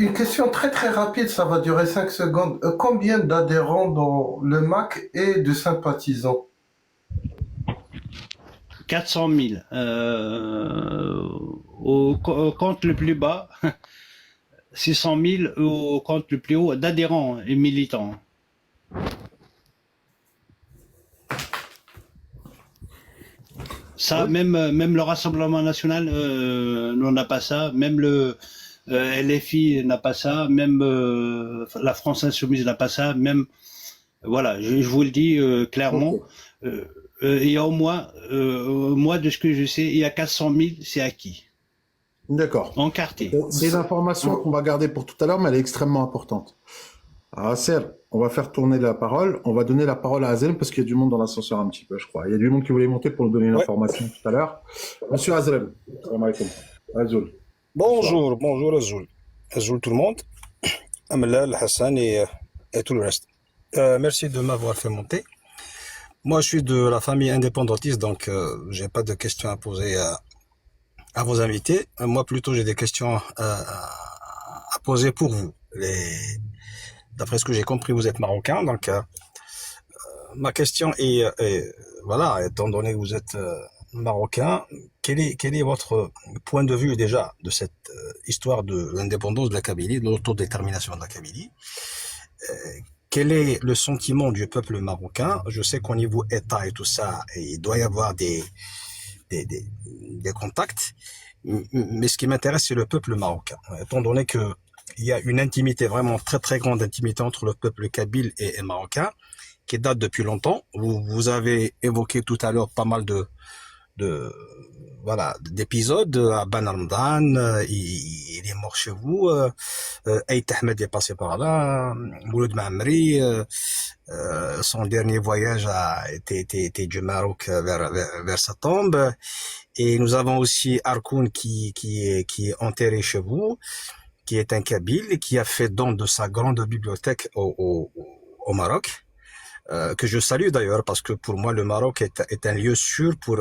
Une question très très rapide, ça va durer 5 secondes. Combien d'adhérents dans le MAC et de sympathisants? 400 000. Au compte le plus bas, 600 000 au compte le plus haut d'adhérents et militants. Ça, Oui. même le Rassemblement national n'en a pas ça, même le LFI n'a pas ça, même la France insoumise n'a pas ça, même voilà, je vous le dis Ok. clairement. Euh, il y a moi de ce que je sais, il y a 400 000, c'est acquis, D'accord. Ok. encarté. C'est une information qu'on va garder pour tout à l'heure, mais elle est extrêmement importante. Alors, Asser, on va faire tourner la parole. On va donner la parole à Azem parce qu'il y a du monde dans l'ascenseur un petit peu, je crois. Il y a du monde qui voulait monter pour nous donner une Ouais. information tout à l'heure. Monsieur Azem, salam alaikum. Azul, bonsoir. Bonjour Azul. Azul tout le monde. Amelal, Hassan et tout le reste. Merci de m'avoir fait monter. Moi, je suis de la famille indépendantiste, donc j'ai pas de questions à poser à vos invités. Moi, plutôt, j'ai des questions à poser pour vous. D'après ce que j'ai compris, vous êtes marocain, donc ma question voilà, étant donné que vous êtes marocain, quel est votre point de vue déjà de cette histoire de l'indépendance de la Kabylie, de l'autodétermination de la Kabylie? Euh, Quel est le sentiment du peuple marocain? Je sais qu'au niveau État et tout ça, il doit y avoir des, des, des contacts, mais ce qui m'intéresse, c'est le peuple marocain. Étant donné que il y a une intimité, vraiment très très grande intimité entre le peuple kabyle et marocain, qui date depuis longtemps. Vous avez évoqué tout à l'heure pas mal de voilà d'épisodes. Ban Ramadan, il est mort chez vous. Aït Ahmed est passé par là. Mouloud Maamri, son dernier voyage était du Maroc vers sa tombe. Et nous avons aussi Harkoun qui est enterré chez vous, qui est un Kabyle, qui a fait don de sa grande bibliothèque au Maroc, que je salue d'ailleurs parce que pour moi le Maroc est un lieu sûr pour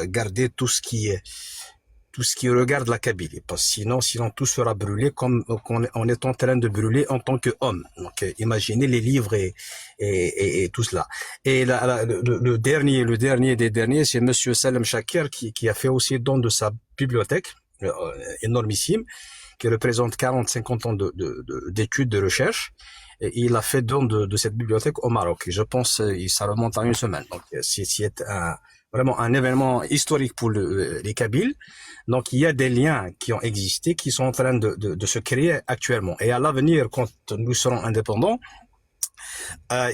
garder tout ce qui regarde la Kabylie, parce que sinon tout sera brûlé comme on est en train de brûler en tant qu'homme. Donc imaginez les livres et tout cela. Et le dernier des derniers, c'est Monsieur Salem Shakir qui a fait aussi don de sa bibliothèque énormissime, qui représente 40-50 ans d'études, de recherche. Et il a fait don de cette bibliothèque au Maroc. Et je pense que ça remonte à une semaine. Donc c'est vraiment un événement historique pour les Kabyles. Donc il y a des liens qui ont existé, qui sont en train de se créer actuellement. Et à l'avenir, quand nous serons indépendants,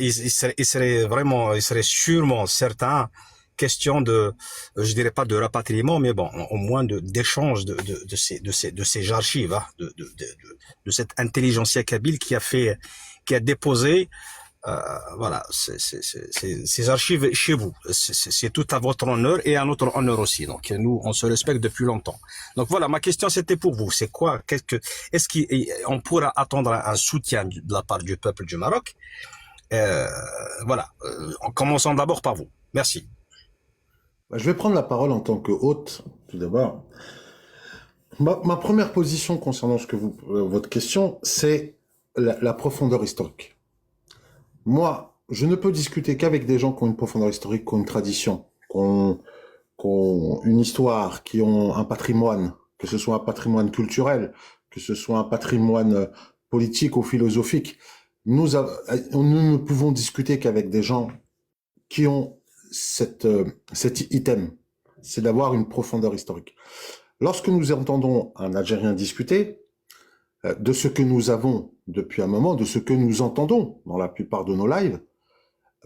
il serait sûrement certain question de, je dirais pas de rapatriement, mais bon, au moins d'échange de ces archives, hein, de cette intelligentsia kabyle qui a déposé voilà, ces archives chez vous. C'est tout à votre honneur et à notre honneur aussi. Donc nous, on se respecte depuis longtemps. Donc voilà, ma question c'était pour vous. C'est quoi, est-ce qu'on pourra attendre un soutien de la part du peuple du Maroc? Voilà, en commençant d'abord par vous. Merci. Bah, je vais prendre la parole en tant que hôte, tout d'abord. Ma première position concernant votre question, c'est la profondeur historique. Moi, je ne peux discuter qu'avec des gens qui ont une profondeur historique, qui ont une tradition, qui ont une histoire, qui ont un patrimoine, que ce soit un patrimoine culturel, que ce soit un patrimoine politique ou philosophique. Nous ne pouvons discuter qu'avec des gens qui ont cet item, c'est d'avoir une profondeur historique. Lorsque nous entendons un Algérien discuter, de ce que nous avons depuis un moment, de ce que nous entendons dans la plupart de nos lives,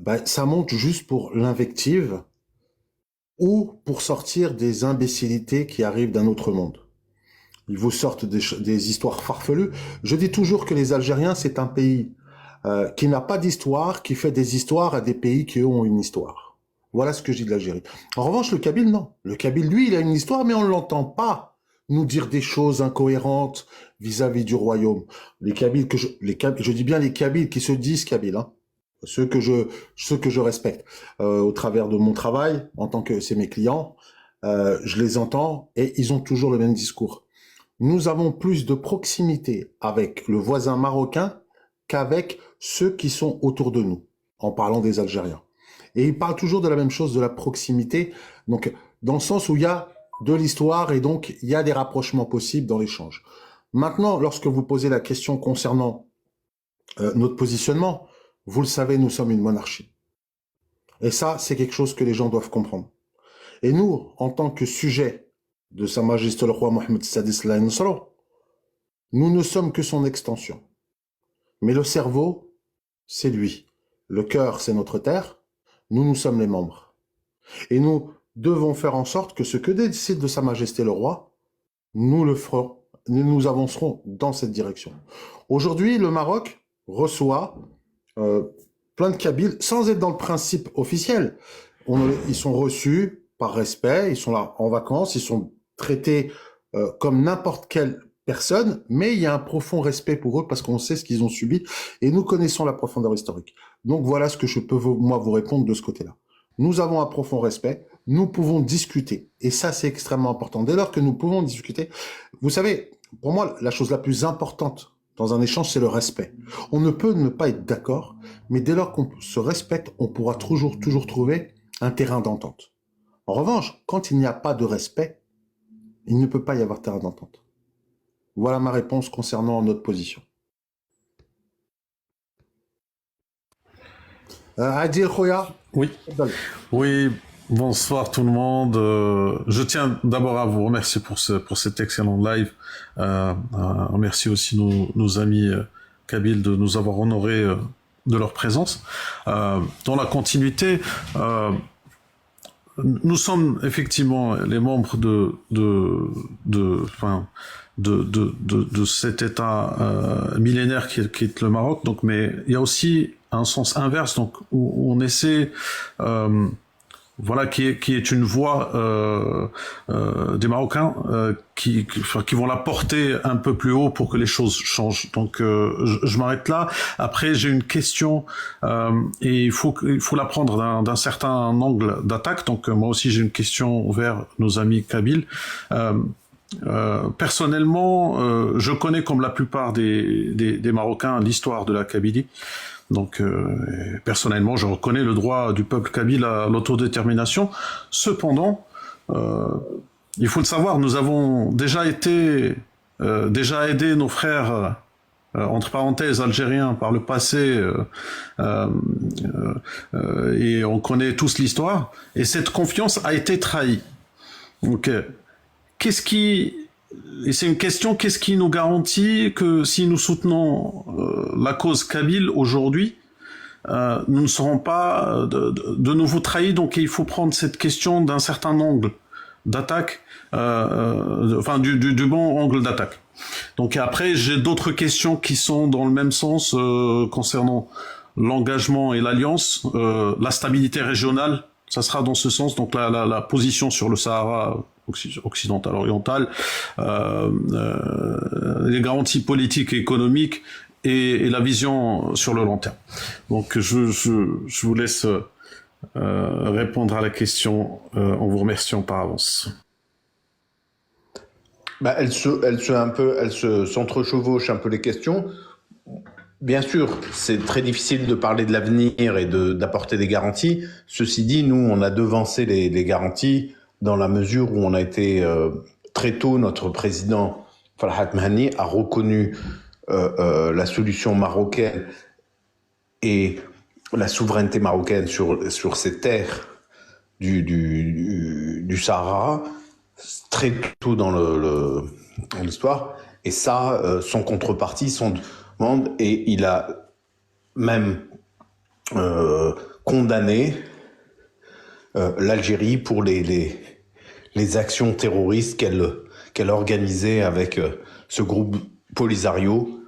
ben, ça monte juste pour l'invective ou pour sortir des imbécilités qui arrivent d'un autre monde. Ils vous sortent des histoires farfelues. Je dis toujours que les Algériens, c'est un pays qui n'a pas d'histoire, qui fait des histoires à des pays qui ont une histoire. Voilà ce que je dis de l'Algérie. En revanche, le Kabyle, non. Le Kabyle, lui, il a une histoire, mais on ne l'entend pas nous dire des choses incohérentes vis-à-vis du royaume. Les Kabyles, je dis bien les Kabyles qui se disent Kabyles, hein, ceux que je respecte. Au travers de mon travail, en tant que c'est mes clients, je les entends et ils ont toujours le même discours. nous avons plus de proximité avec le voisin marocain qu'avec ceux qui sont autour de nous, en parlant des Algériens. Et il parle toujours de la même chose, de la proximité, donc dans le sens où il y a de l'histoire et donc il y a des rapprochements possibles dans l'échange. Maintenant, lorsque vous posez la question concernant notre positionnement, vous le savez, nous sommes une monarchie. Et ça, c'est quelque chose que les gens doivent comprendre. Et nous, en tant que sujet de Sa Majesté le roi Mohammed Sadis Al Nusra, nous ne sommes que son extension. Mais le cerveau, c'est lui. Le cœur, c'est notre terre. Nous, nous sommes les membres. Et nous devons faire en sorte que ce que décide de Sa Majesté le roi, nous le ferons. Nous avancerons dans cette direction. Aujourd'hui, le Maroc reçoit plein de Kabyles, sans être dans le principe officiel. Ils sont reçus par respect, ils sont là en vacances, ils sont traités comme n'importe quelle personne, mais il y a un profond respect pour eux parce qu'on sait ce qu'ils ont subi et nous connaissons la profondeur historique. Donc voilà ce que je peux moi vous répondre de ce côté-là. Nous avons un profond respect, nous pouvons discuter et ça c'est extrêmement important. Dès lors que nous pouvons discuter, vous savez, pour moi la chose la plus importante dans un échange, c'est le respect. On ne peut ne pas être d'accord, mais dès lors qu'on se respecte, on pourra toujours trouver un terrain d'entente. En revanche, quand il n'y a pas de respect, il ne peut pas y avoir terrain d'entente. Voilà ma réponse concernant notre position. Adil Khoya. Oui. Oui, bonsoir tout le monde. Je tiens d'abord à vous remercier pour cet excellent live. Remercier aussi nos amis kabyles de nous avoir honorés de leur présence. Dans la continuité, nous sommes effectivement les membres de cet État millénaire qui est le Maroc. Donc, mais il y a aussi un sens inverse, donc où on essaie, voilà, qui est une voix des Marocains qui vont la porter un peu plus haut pour que les choses changent. Donc, je m'arrête là. Après, j'ai une question et il faut la prendre d'un certain angle d'attaque. Donc, moi aussi, j'ai une question vers nos amis kabyles. Personnellement, je connais comme la plupart des Marocains l'histoire de la Kabylie. Donc, personnellement, je reconnais le droit du peuple kabyle à l'autodétermination. Cependant, il faut le savoir, nous avons déjà aidé nos frères, entre parenthèses, algériens par le passé, et on connaît tous l'histoire. Et cette confiance a été trahie. Donc, et c'est une question, qu'est-ce qui nous garantit que si nous soutenons la cause kabyle aujourd'hui, nous ne serons pas de nouveau trahis? Donc il faut prendre cette question d'un certain angle d'attaque, du bon angle d'attaque. Donc après, j'ai d'autres questions qui sont dans le même sens concernant l'engagement et l'alliance, la stabilité régionale, ça sera dans ce sens, donc la position sur le Sahara occidental, oriental, les garanties politiques et économiques et la vision sur le long terme. Donc je vous laisse répondre à la question en vous remerciant par avance. Bah, elle s'entrechevauche un peu les questions. Bien sûr, c'est très difficile de parler de l'avenir et d'apporter des garanties. Ceci dit, nous, on a devancé les garanties dans la mesure où on a été très tôt, notre président Farhat Mahani a reconnu la solution marocaine et la souveraineté marocaine sur ces terres du Sahara très tôt dans l'histoire. Et ça, son contrepartie, son demande, et il a même condamné l'Algérie pour les actions terroristes qu'elle organisait avec ce groupe Polisario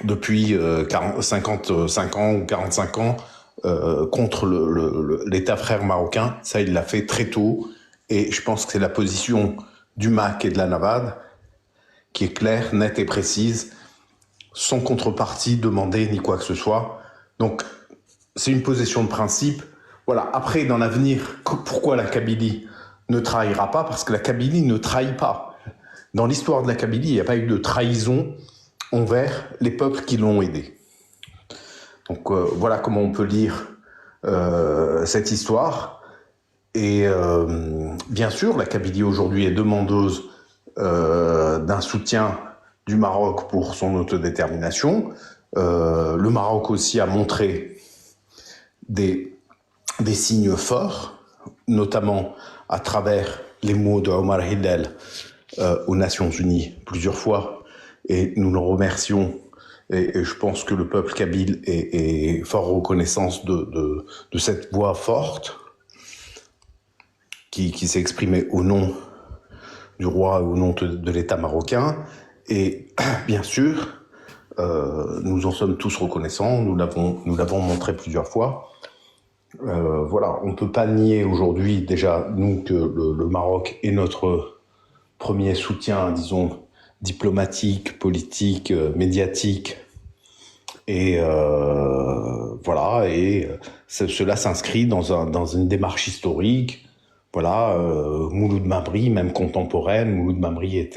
depuis 55 ans ou 45 ans contre l'État frère marocain. Ça, il l'a fait très tôt, et je pense que c'est la position du MAC et de la NAVAD qui est claire, nette et précise, sans contrepartie demandée ni quoi que ce soit. Donc, c'est une position de principe. Voilà. Après, dans l'avenir, pourquoi la Kabylie? ne trahira pas parce que la Kabylie ne trahit pas. Dans l'histoire de la Kabylie, il n'y a pas eu de trahison envers les peuples qui l'ont aidé. Donc voilà comment on peut lire cette histoire. Et bien sûr, la Kabylie aujourd'hui est demandeuse d'un soutien du Maroc pour son autodétermination. Le Maroc aussi a montré des signes forts, notamment à travers les mots de Omar Hillel aux Nations Unies plusieurs fois, et nous le remercions, et je pense que le peuple kabyle est fort reconnaissant de cette voix forte qui s'est exprimée au nom du roi, au nom de l'État marocain, et bien sûr, nous en sommes tous reconnaissants, nous l'avons montré plusieurs fois. Voilà, on ne peut pas nier aujourd'hui, déjà, nous, que le Maroc est notre premier soutien, disons, diplomatique, politique, médiatique. Et voilà, et cela s'inscrit dans une démarche historique. Voilà, Mouloud Mabri, même contemporaine, Mouloud Mabri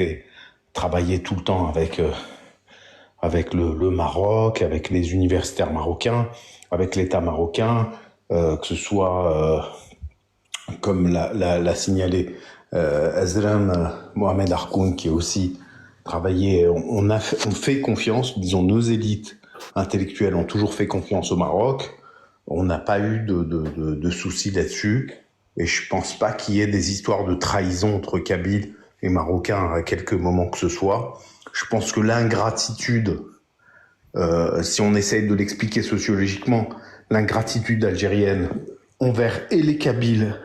travaillait tout le temps avec le Maroc, avec les universitaires marocains, avec l'État marocain, que ce soit, comme l'a signalé Azram Mohamed Harkoun, qui a aussi travaillé, on fait confiance, disons, nos élites intellectuelles ont toujours fait confiance au Maroc, on n'a pas eu de soucis là-dessus, et je pense pas qu'il y ait des histoires de trahison entre Kabyles et Marocains à quelque moment que ce soit. Je pense que l'ingratitude, si on essaye de l'expliquer sociologiquement, l'ingratitude algérienne envers et les Kabyles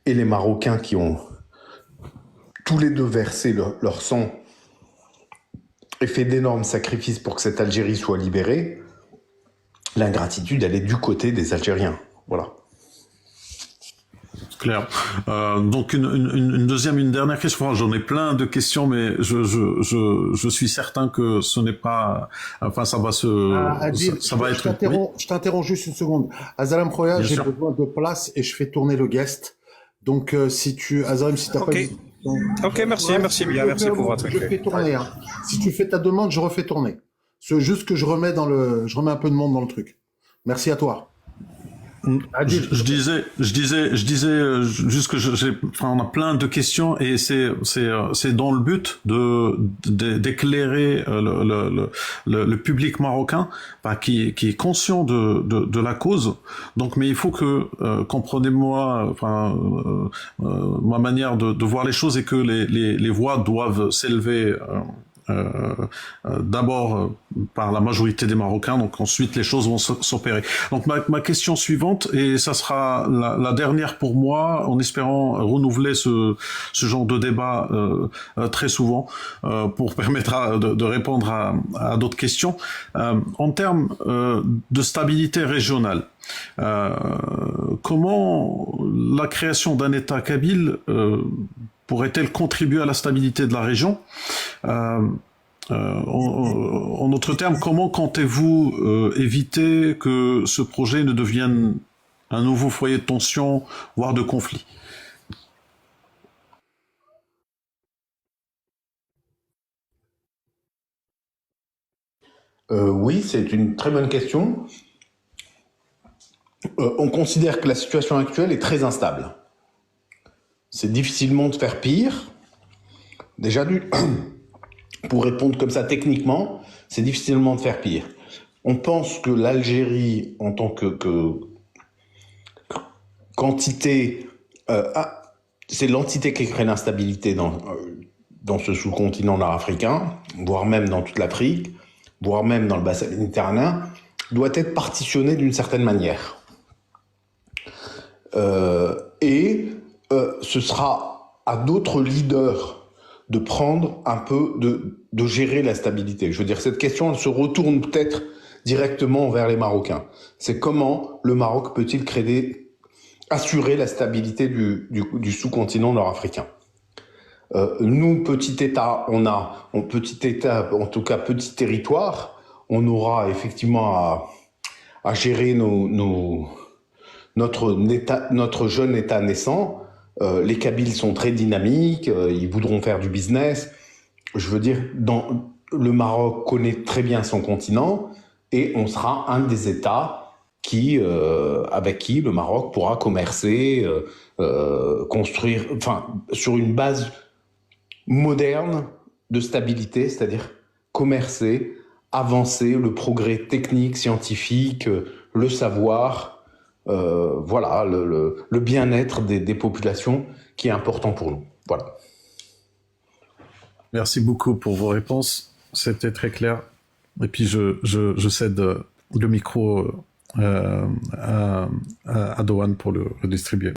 et les Marocains qui ont tous les deux versé leur sang et fait d'énormes sacrifices pour que cette Algérie soit libérée, l'ingratitude, elle est du côté des Algériens. Voilà. Clair. Donc une dernière question. Enfin, j'en ai plein de questions, mais je suis certain que ce n'est pas. Enfin, ça va Adil, ça va être. Je t'interromps juste une seconde. Azalam Khoya, j'ai besoin de place et je fais tourner le guest. Donc Azalam, si t'as pas. Ok, merci bien, merci pour votre accueil. Je fais tourner. Hein. Si tu fais ta demande, je refais tourner. C'est juste que je remets un peu de monde dans le truc. Merci à toi. Je disais juste que on a plein de questions et c'est dans le but d'éclairer le public marocain, qui est conscient de la cause. Donc, mais il faut que comprenez-moi, ma manière de voir les choses est que les voix doivent s'élever. D'abord par la majorité des Marocains, donc ensuite les choses vont s'opérer. Donc ma question suivante, et ça sera la dernière pour moi, en espérant renouveler ce genre de débat très souvent pour permettre de répondre à d'autres questions. En termes de stabilité régionale, comment la création d'un État kabyle pourrait-elle contribuer à la stabilité de la région? En d'autres termes, comment comptez-vous éviter que ce projet ne devienne un nouveau foyer de tension, voire de conflit? Oui, c'est une très bonne question. On considère que la situation actuelle est très instable. C'est difficilement de faire pire. Déjà, pour répondre comme ça techniquement, c'est difficilement de faire pire. On pense que l'Algérie, en tant que quantité, c'est l'entité qui crée l'instabilité dans ce sous-continent nord-africain, voire même dans toute l'Afrique, voire même dans le bassin méditerranéen, doit être partitionnée d'une certaine manière. Ce sera à d'autres leaders de prendre un peu, de gérer la stabilité. Je veux dire, cette question, elle se retourne peut-être directement vers les Marocains. C'est comment le Maroc peut-il assurer la stabilité du sous-continent nord-africain. Nous, petit État, en tout cas petit territoire, on aura effectivement à gérer notre jeune État naissant, Les Kabyles sont très dynamiques, ils voudront faire du business. Je veux dire, le Maroc connaît très bien son continent et on sera un des États avec qui le Maroc pourra commercer, construire, enfin, sur une base moderne de stabilité, c'est-à-dire commercer, avancer, le progrès technique, scientifique, le savoir, voilà, le bien-être des populations qui est important pour nous. Voilà. Merci beaucoup pour vos réponses. C'était très clair. Et puis, je cède le micro à Dohan pour le redistribuer.